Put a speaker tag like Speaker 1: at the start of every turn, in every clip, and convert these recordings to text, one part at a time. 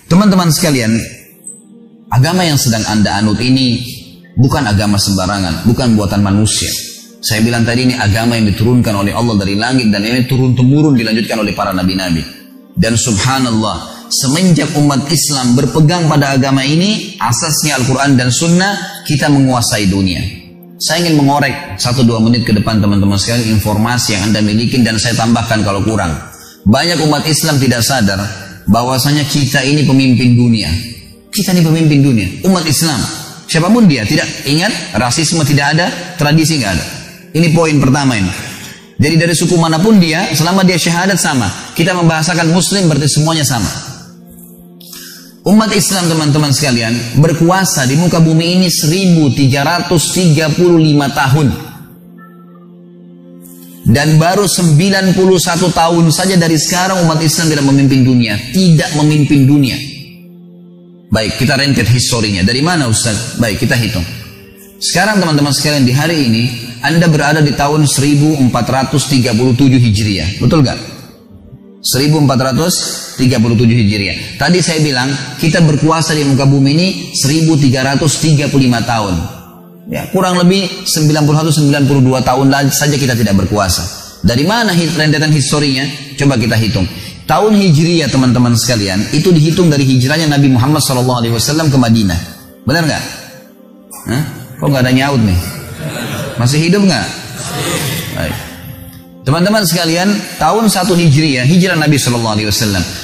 Speaker 1: Teman-teman sekalian, agama yang sedang Anda anut ini bukan agama sembarangan, bukan buatan manusia. Saya bilang tadi ini agama yang diturunkan oleh Allah dari langit dan ini turun-temurun dilanjutkan oleh para nabi-nabi. Dan subhanallah, semenjak umat Islam berpegang pada agama ini, asasnya Al-Quran dan Sunnah, kita menguasai dunia. Saya ingin mengorek 1-2 menit ke depan teman-teman sekalian informasi yang Anda miliki dan saya tambahkan kalau kurang. Banyak umat Islam tidak sadar bahwasanya kita ini pemimpin dunia. Kita ini pemimpin dunia, umat Islam. Siapapun dia, tidak ingat rasisme tidak ada, tradisi nggak ada. Ini poin pertama ini. Jadi dari suku manapun dia, selama dia syahadat sama. Kita membahasakan muslim berarti semuanya sama. Umat Islam teman-teman sekalian berkuasa di muka bumi ini 1335 tahun. Dan baru 91 tahun saja dari sekarang umat Islam tidak memimpin dunia. Tidak memimpin dunia. Baik, kita rentet historinya. Dari mana Ustaz? Baik, kita hitung. Sekarang teman-teman sekalian di hari ini Anda berada di tahun 1437 Hijriah. Betul gak? 1437 Hijriah. Tadi saya bilang kita berkuasa di muka bumi ini 1335 tahun. Ya, kurang lebih 91-92 tahun saja kita tidak berkuasa. Dari mana rentetan historinya? Coba kita hitung. Tahun Hijriah teman-teman sekalian itu dihitung dari hijrahnya Nabi Muhammad SAW ke Madinah. Benar nggak? Kok nggak ada nyaut nih? Masih hidup nggak? Baik. Teman-teman sekalian, tahun 1 Hijriah, hijrah Nabi SAW.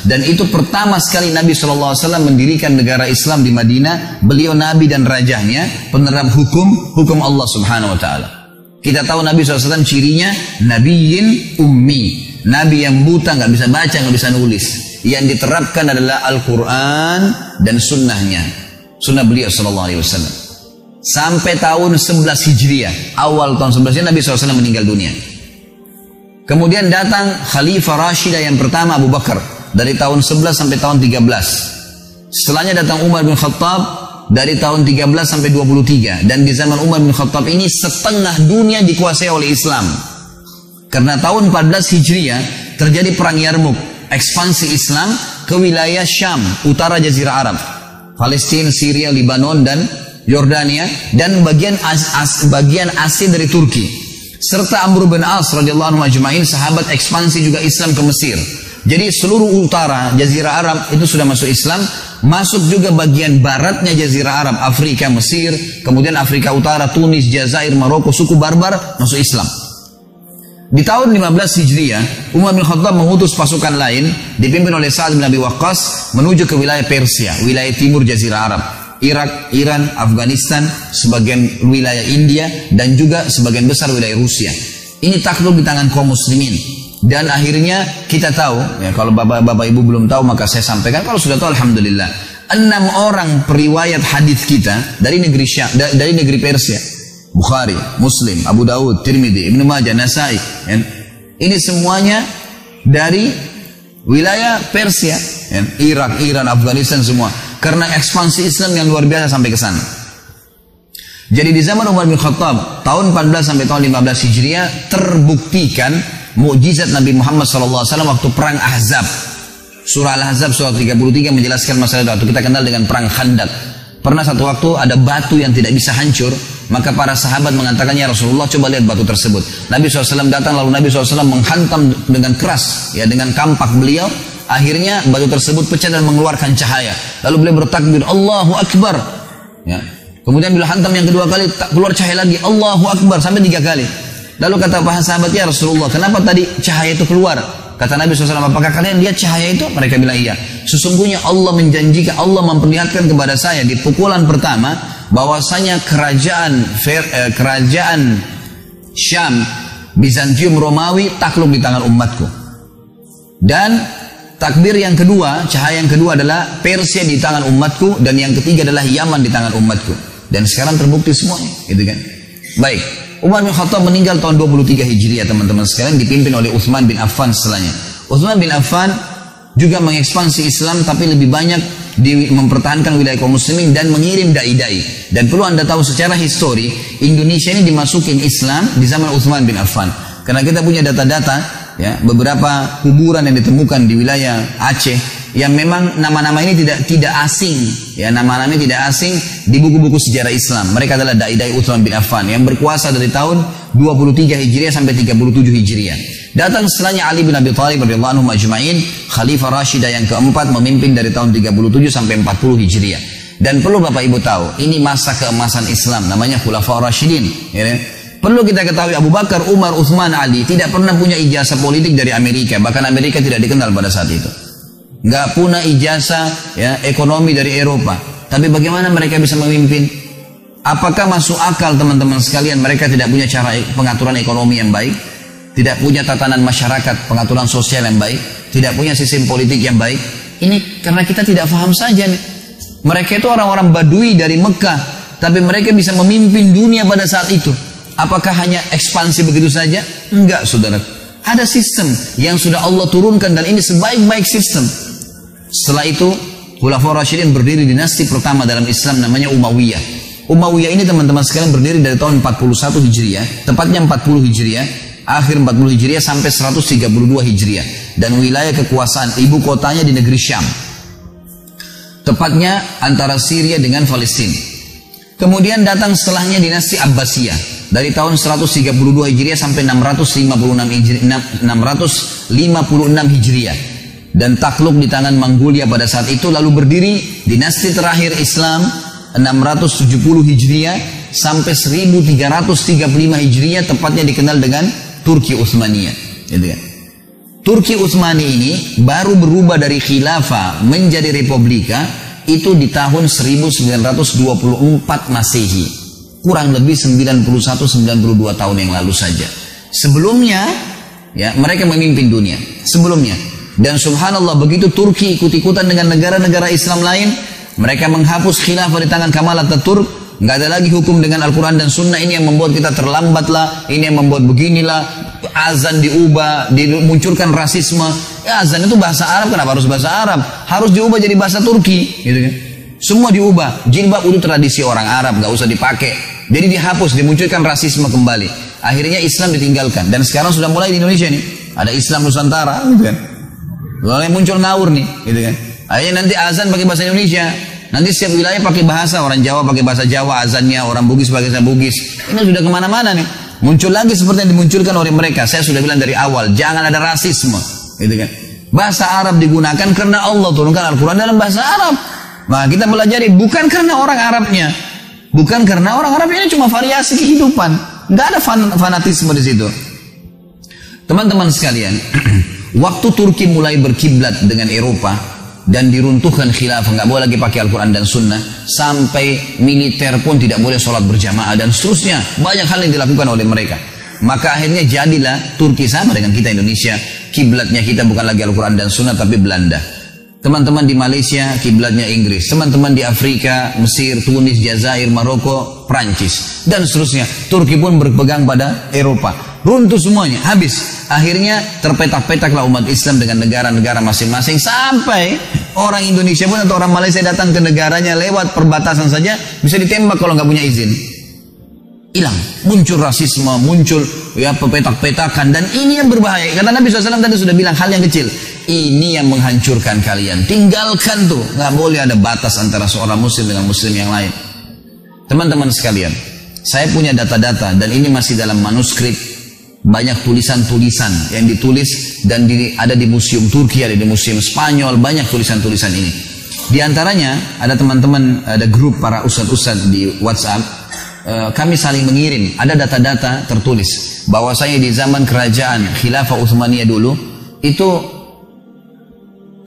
Speaker 1: Dan itu pertama sekali Nabi SAW mendirikan negara Islam di Madinah. Beliau Nabi dan rajanya, penerap hukum Allah Subhanahu Wa Taala. Kita tahu Nabi SAW cirinya Nabiyyin Ummi. Nabi yang buta, nggak bisa baca, nggak bisa nulis. Yang diterapkan adalah Al-Quran dan sunnahnya. Sunnah beliau SAW. Sampai tahun 11 Hijriah, awal tahun 11 Nabi SAW meninggal dunia. Kemudian datang Khalifah Rashidah yang pertama Abu Bakar dari tahun 11 sampai tahun 13. Setelahnya datang Umar bin Khattab dari tahun 13 sampai 23. Dan di zaman Umar bin Khattab ini setengah dunia dikuasai oleh Islam. Karena tahun 14 Hijriah terjadi perang Yarmuk, ekspansi Islam ke wilayah Syam, utara Jazirah Arab, Palestina, Syria, Lebanon dan Yordania, dan bagian Asia dari Turki, serta Amr bin As radhiyallahu anhu ajma'in, sahabat ekspansi juga Islam ke Mesir. Jadi seluruh utara Jazirah Arab itu sudah masuk Islam, masuk juga bagian baratnya Jazirah Arab, Afrika, Mesir, kemudian Afrika Utara, Tunis, Jazair, Maroko, suku Barbar masuk Islam. Di tahun 15 Hijriah, Umar bin Khattab mengutus pasukan lain dipimpin oleh Sa'ad bin Abi Waqqas menuju ke wilayah Persia, wilayah timur Jazirah Arab. Irak, Iran, Afghanistan, sebagian wilayah India, dan juga sebagian besar wilayah Rusia. Ini takluk di tangan kaum muslimin. Dan akhirnya kita tahu, ya, kalau bapak ibu belum tahu maka saya sampaikan, kalau sudah tahu alhamdulillah. 6 orang periwayat hadis kita dari negeri Syam, dari negeri Persia. Bukhari, Muslim, Abu Dawud, Tirmidzi, Ibnu Majah, Nasai. Ya. Ini semuanya dari wilayah Persia, ya. Irak, Iran, Afghanistan semua. Karena ekspansi Islam yang luar biasa sampai ke sana. Jadi di zaman Umar bin Khattab tahun 14 sampai tahun 15 Hijriah terbuktikan mukjizat Nabi Muhammad SAW waktu perang Ahzab. Surah Al-Ahzab surah 33 menjelaskan masalah itu. Kita kenal dengan perang Khandaq. Pernah satu waktu ada batu yang tidak bisa hancur, maka para sahabat mengatakan, ya Rasulullah coba lihat batu tersebut. Nabi SAW datang, lalu Nabi SAW menghantam dengan keras, ya, dengan kampak beliau. Akhirnya batu tersebut pecah dan mengeluarkan cahaya. Lalu beliau bertakbir, Allahu Akbar. Ya. Kemudian bila hantam yang kedua kali, keluar cahaya lagi, Allahu Akbar, sampai 3 kali. Lalu kata para sahabat, ya Rasulullah, kenapa tadi cahaya itu keluar? Kata Nabi SAW, apakah kalian lihat cahaya itu? Mereka bilang iya. Sesungguhnya Allah menjanjikan, Allah memperlihatkan kepada saya di pukulan pertama, bahwasanya kerajaan Syam, Bizantium Romawi takluk di tangan umatku. Dan takbir yang kedua, cahaya yang kedua adalah Persia di tangan umatku, dan yang ketiga adalah Yaman di tangan umatku. Dan sekarang terbukti semuanya, gitu kan? Baik, Umar bin Khattab meninggal tahun 23 Hijriah teman-teman sekalian, dipimpin oleh Utsman bin Affan setelahnya. Utsman bin Affan juga mengekspansi Islam, tapi lebih banyak mempertahankan wilayah kaum muslimin dan mengirim dai-dai. Dan perlu anda tahu secara histori, Indonesia ini dimasukin Islam di zaman Utsman bin Affan. Karena kita punya data-data, ya, beberapa kuburan yang ditemukan di wilayah Aceh yang memang nama-nama ini tidak asing, ya, nama-nama ini tidak asing di buku-buku sejarah Islam. Mereka adalah dai-dai Utsman bin Affan yang berkuasa dari tahun 23 Hijriah sampai 37 Hijriah. Datang setelahnya Ali bin Abi Thalib radhiyallahu anhu majma'in, Khalifah Rashidah yang keempat, memimpin dari tahun 37 sampai 40 Hijriah. Dan perlu Bapak Ibu tahu, ini masa keemasan Islam, namanya Khulafaur Rasyidin, ya. Perlu kita ketahui Abu Bakar, Umar, Uthman, Ali tidak pernah punya ijazah politik dari Amerika. Bahkan Amerika tidak dikenal pada saat itu. Nggak punya ijazah, ya, ekonomi dari Eropa. Tapi bagaimana mereka bisa memimpin? Apakah masuk akal teman-teman sekalian mereka tidak punya cara pengaturan ekonomi yang baik? Tidak punya tatanan masyarakat, pengaturan sosial yang baik? Tidak punya sistem politik yang baik? Ini karena kita tidak paham saja nih. Mereka itu orang-orang Badui dari Mekah. Tapi mereka bisa memimpin dunia pada saat itu. Apakah hanya ekspansi begitu saja? Enggak, saudara. Ada sistem yang sudah Allah turunkan dan ini sebaik-baik sistem. Setelah itu, Khulafaur Rasyidin berdiri dinasti pertama dalam Islam namanya Umayyah. Umayyah ini teman-teman sekalian berdiri dari tahun 41 Hijriah, tepatnya 40 Hijriah, akhir 40 Hijriah sampai 132 Hijriah. Dan wilayah kekuasaan ibu kotanya di negeri Syam. Tepatnya antara Syria dengan Palestina. Kemudian datang setelahnya dinasti Abbasiyah. Dari tahun 132 Hijriah sampai 656 Hijriah. Dan takluk di tangan Mongolia pada saat itu. Lalu berdiri dinasti terakhir Islam 670 Hijriah sampai 1335 Hijriah, tepatnya dikenal dengan Turki Utsmaniyah. Gitu kan? Turki Utsmani ini baru berubah dari khilafah menjadi republika itu di tahun 1924 Masehi. Kurang lebih 91-92 tahun yang lalu saja. Sebelumnya, ya, mereka memimpin dunia. Sebelumnya. Dan subhanallah, begitu Turki ikut-ikutan dengan negara-negara Islam lain, mereka menghapus khilafah di tangan Kemal Atatürk. Nggak ada lagi hukum dengan Al-Quran dan Sunnah. Ini yang membuat kita terlambatlah. Ini yang membuat beginilah. Azan diubah, dimunculkan rasisme. Ya, azan itu bahasa Arab, kenapa harus bahasa Arab? Harus diubah jadi bahasa Turki, gitu kan? Semua diubah. Jilbab itu tradisi orang Arab, nggak usah dipakai. Jadi dihapus, dimunculkan rasisme kembali. Akhirnya Islam ditinggalkan. Dan sekarang sudah mulai di Indonesia nih. Ada Islam Nusantara, gitu kan? Mulai muncul ngawur nih, gitu kan? Akhirnya nanti azan pakai bahasa Indonesia. Nanti setiap wilayah pakai bahasa. Orang Jawa pakai bahasa Jawa azannya, orang Bugis pakai bahasa Bugis. Ini sudah kemana-mana nih. Muncul lagi seperti yang dimunculkan oleh mereka. Saya sudah bilang dari awal, jangan ada rasisme, gitu kan? Bahasa Arab digunakan karena Allah turunkan Al-Quran dalam bahasa Arab. Nah, kita pelajari bukan karena orang Arabnya, bukan karena orang Arabnya, ini cuma variasi kehidupan, nggak ada fanatisme di situ. Teman-teman sekalian, waktu Turki mulai berkiblat dengan Eropa dan diruntuhkan khilafah, nggak boleh lagi pakai Al-Quran dan Sunnah, sampai militer pun tidak boleh sholat berjamaah dan seterusnya, banyak hal yang dilakukan oleh mereka. Maka akhirnya jadilah Turki sama dengan kita Indonesia, kiblatnya kita bukan lagi Al-Quran dan Sunnah tapi Belanda. Teman-teman di Malaysia kiblatnya Inggris, teman-teman di Afrika, Mesir, Tunis, Jazair, Maroko, Prancis dan seterusnya. Turki pun berpegang pada Eropa. Runtuh semuanya, habis. Akhirnya terpetak-petaklah umat Islam dengan negara-negara masing-masing, sampai orang Indonesia pun atau orang Malaysia datang ke negaranya lewat perbatasan saja bisa ditembak kalau nggak punya izin. Hilang, muncul rasisme, muncul ya pepetak-petakan, dan ini yang berbahaya. Kata Nabi SAW tadi sudah bilang hal yang kecil, ini yang menghancurkan kalian. Tinggalkan tuh, nggak boleh ada batas antara seorang muslim dengan muslim yang lain. Teman-teman sekalian, saya punya data-data dan ini masih dalam manuskrip, banyak tulisan-tulisan yang ditulis dan ada di museum Turki, ada di museum Spanyol, banyak tulisan-tulisan ini. Di antaranya ada teman-teman, ada grup para ustadz-ustadz di WhatsApp. Kami saling mengirim, ada data-data tertulis bahwasanya di zaman kerajaan Khilafah Utsmaniyah dulu itu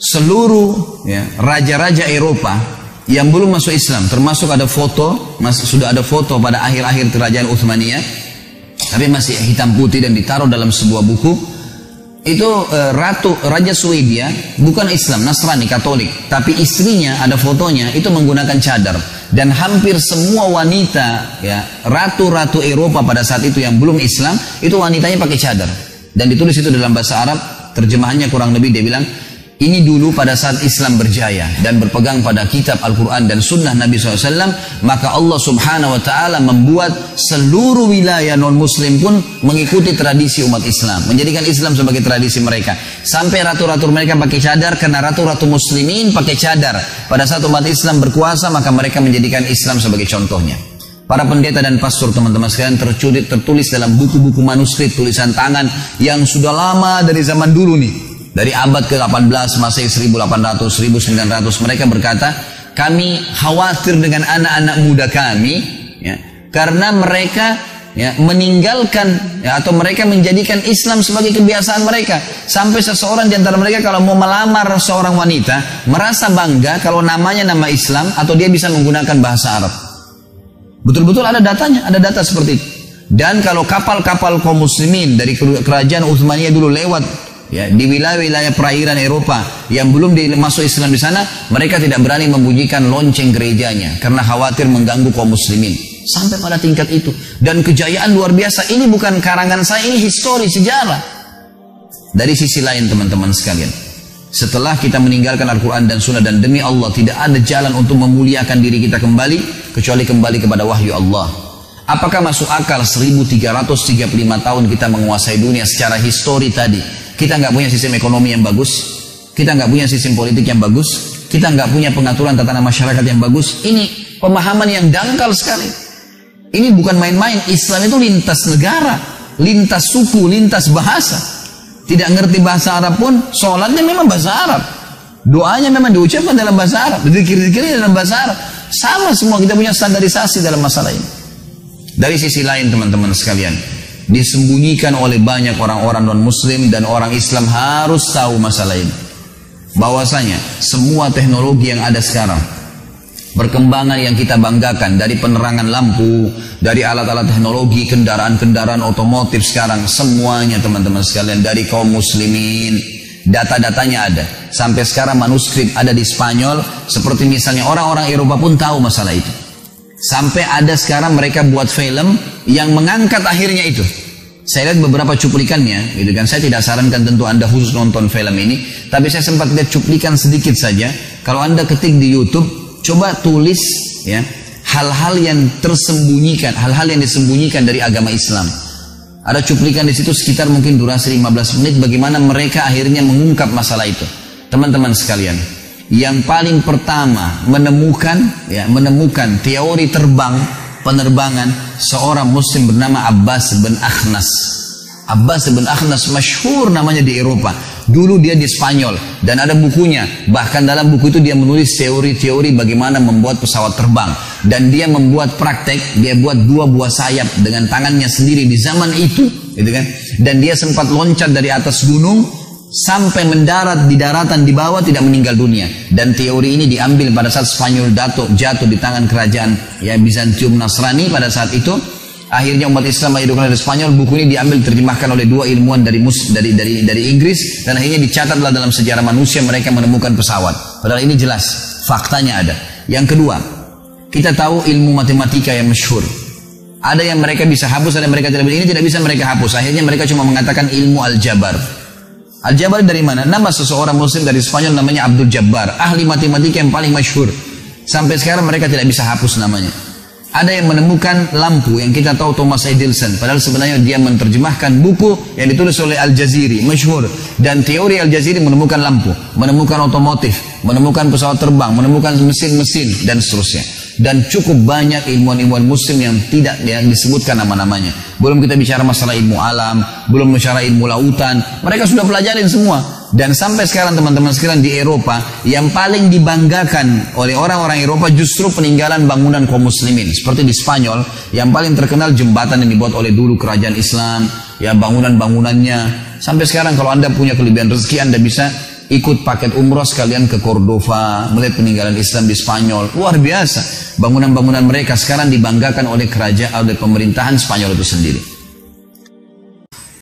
Speaker 1: seluruh ya, raja-raja Eropa yang belum masuk Islam, termasuk ada foto, sudah ada foto pada akhir-akhir kerajaan Utsmaniyah, tapi masih hitam putih dan ditaruh dalam sebuah buku. Itu Raja Swedia bukan Islam, Nasrani, Katolik, tapi istrinya ada fotonya itu menggunakan cadar. Dan hampir semua wanita ya, ratu-ratu Eropa pada saat itu yang belum Islam itu wanitanya pakai cadar. Dan ditulis itu dalam bahasa Arab, terjemahannya kurang lebih dia bilang, Ini dulu pada saat Islam berjaya dan berpegang pada kitab Al-Quran dan sunnah Nabi SAW, maka Allah subhanahu wa ta'ala membuat seluruh wilayah non-muslim pun mengikuti tradisi umat Islam, menjadikan Islam sebagai tradisi mereka. Sampai ratu-ratu mereka pakai cadar, karena ratu-ratu muslimin pakai cadar. Pada saat umat Islam berkuasa, maka mereka menjadikan Islam sebagai contohnya. Para pendeta dan pastor teman-teman sekalian tertulis dalam buku-buku manuskrip tulisan tangan yang sudah lama dari zaman dulu nih. Dari abad ke-18, Masehi 1800, 1900, mereka berkata, kami khawatir dengan anak-anak muda kami, ya, karena mereka meninggalkan atau mereka menjadikan Islam sebagai kebiasaan mereka. Sampai seseorang di antara mereka kalau mau melamar seorang wanita, merasa bangga kalau namanya nama Islam atau dia bisa menggunakan bahasa Arab. Betul-betul ada datanya, ada data seperti itu. Dan kalau kapal-kapal kaum muslimin dari kerajaan Utsmaniyah dulu lewat, ya, di wilayah-wilayah perairan Eropa yang belum masuk Islam di sana, mereka tidak berani membunyikan lonceng gerejanya karena khawatir mengganggu kaum muslimin. Sampai pada tingkat itu. Dan kejayaan luar biasa. Ini bukan karangan saya, ini histori, sejarah. Dari sisi lain teman-teman sekalian, setelah kita meninggalkan Al-Quran dan Sunnah, dan demi Allah tidak ada jalan untuk memuliakan diri kita kembali kecuali kembali kepada wahyu Allah. Apakah masuk akal 1335 tahun kita menguasai dunia secara histori tadi? Kita nggak punya sistem ekonomi yang bagus, kita nggak punya sistem politik yang bagus, kita nggak punya pengaturan tatanan masyarakat yang bagus. Ini pemahaman yang dangkal sekali. Ini bukan main-main. Islam itu lintas negara, lintas suku, lintas bahasa. Tidak ngerti bahasa Arab pun, sholatnya memang bahasa Arab, doanya memang diucapkan dalam bahasa Arab, zikir-zikirnya dalam bahasa Arab. Sama semua, kita punya standarisasi dalam masalah ini. Dari sisi lain teman-teman sekalian, disembunyikan oleh banyak orang-orang non-muslim, dan orang Islam harus tahu masalah ini. Bahwasanya semua teknologi yang ada sekarang, perkembangan yang kita banggakan dari penerangan lampu, dari alat-alat teknologi, kendaraan-kendaraan otomotif sekarang, semuanya teman-teman sekalian dari kaum muslimin. Data-datanya ada. Sampai sekarang manuskrip ada di Spanyol, seperti misalnya orang-orang Eropa pun tahu masalah itu. Sampai ada sekarang mereka buat film yang mengangkat akhirnya itu. Saya lihat beberapa cuplikannya, gitu kan. Saya tidak sarankan tentu Anda khusus nonton film ini, tapi saya sempat lihat cuplikan sedikit saja. Kalau Anda ketik di YouTube, coba tulis ya hal-hal yang tersembunyikan, hal-hal yang disembunyikan dari agama Islam. Ada cuplikan di situ sekitar mungkin durasi 15 menit bagaimana mereka akhirnya mengungkap masalah itu. Teman-teman sekalian, yang paling pertama menemukan teori penerbangan seorang muslim bernama Abbas bin Akhnas. Abbas bin Akhnas masyhur namanya di Eropa. Dulu dia di Spanyol dan ada bukunya. Bahkan dalam buku itu dia menulis teori-teori bagaimana membuat pesawat terbang. Dan dia membuat praktek, dia buat 2 buah sayap dengan tangannya sendiri di zaman itu, gitu kan. Dan dia sempat loncat dari atas gunung sampai mendarat di daratan di bawah, tidak meninggal dunia. Dan teori ini diambil pada saat Spanyol jatuh di tangan kerajaan ya Bizantium Nasrani pada saat itu. Akhirnya umat Islam menghidupkan dari Spanyol. Buku ini diambil terjemahkan oleh 2 ilmuwan dari Inggris, dan akhirnya dicatatlah dalam sejarah manusia mereka menemukan pesawat. Padahal ini jelas faktanya ada. Yang kedua, kita tahu ilmu matematika yang masyhur. Ada yang mereka bisa hapus, ada yang mereka tidak bisa. Ini tidak bisa mereka hapus. Akhirnya mereka cuma mengatakan ilmu aljabar. Aljabar dari mana? Nama seseorang muslim dari Spanyol namanya Abdul Jabbar, ahli matematika yang paling masyhur. Sampai sekarang mereka tidak bisa hapus namanya. Ada yang menemukan lampu yang kita tahu Thomas Edison, padahal sebenarnya dia menerjemahkan buku yang ditulis oleh Al-Jaziri, masyhur. Dan teori Al-Jaziri menemukan lampu, menemukan otomotif, menemukan pesawat terbang, menemukan mesin-mesin dan seterusnya. Dan cukup banyak ilmuwan-ilmuwan muslim yang tidak disebutkan nama-namanya. Belum kita bicara masalah ilmu alam, belum bicara ilmu lautan, mereka sudah pelajarin semua. Dan sampai sekarang teman-teman sekalian di Eropa, yang paling dibanggakan oleh orang-orang Eropa justru peninggalan bangunan kaum muslimin. Seperti di Spanyol, yang paling terkenal jembatan yang dibuat oleh dulu kerajaan Islam, ya bangunan-bangunannya. Sampai sekarang kalau Anda punya kelebihan rezeki, Anda bisa ikut paket umroh sekalian ke Cordova, melihat peninggalan Islam di Spanyol. Luar biasa. Bangunan-bangunan mereka sekarang dibanggakan oleh kerajaan, oleh pemerintahan Spanyol itu sendiri.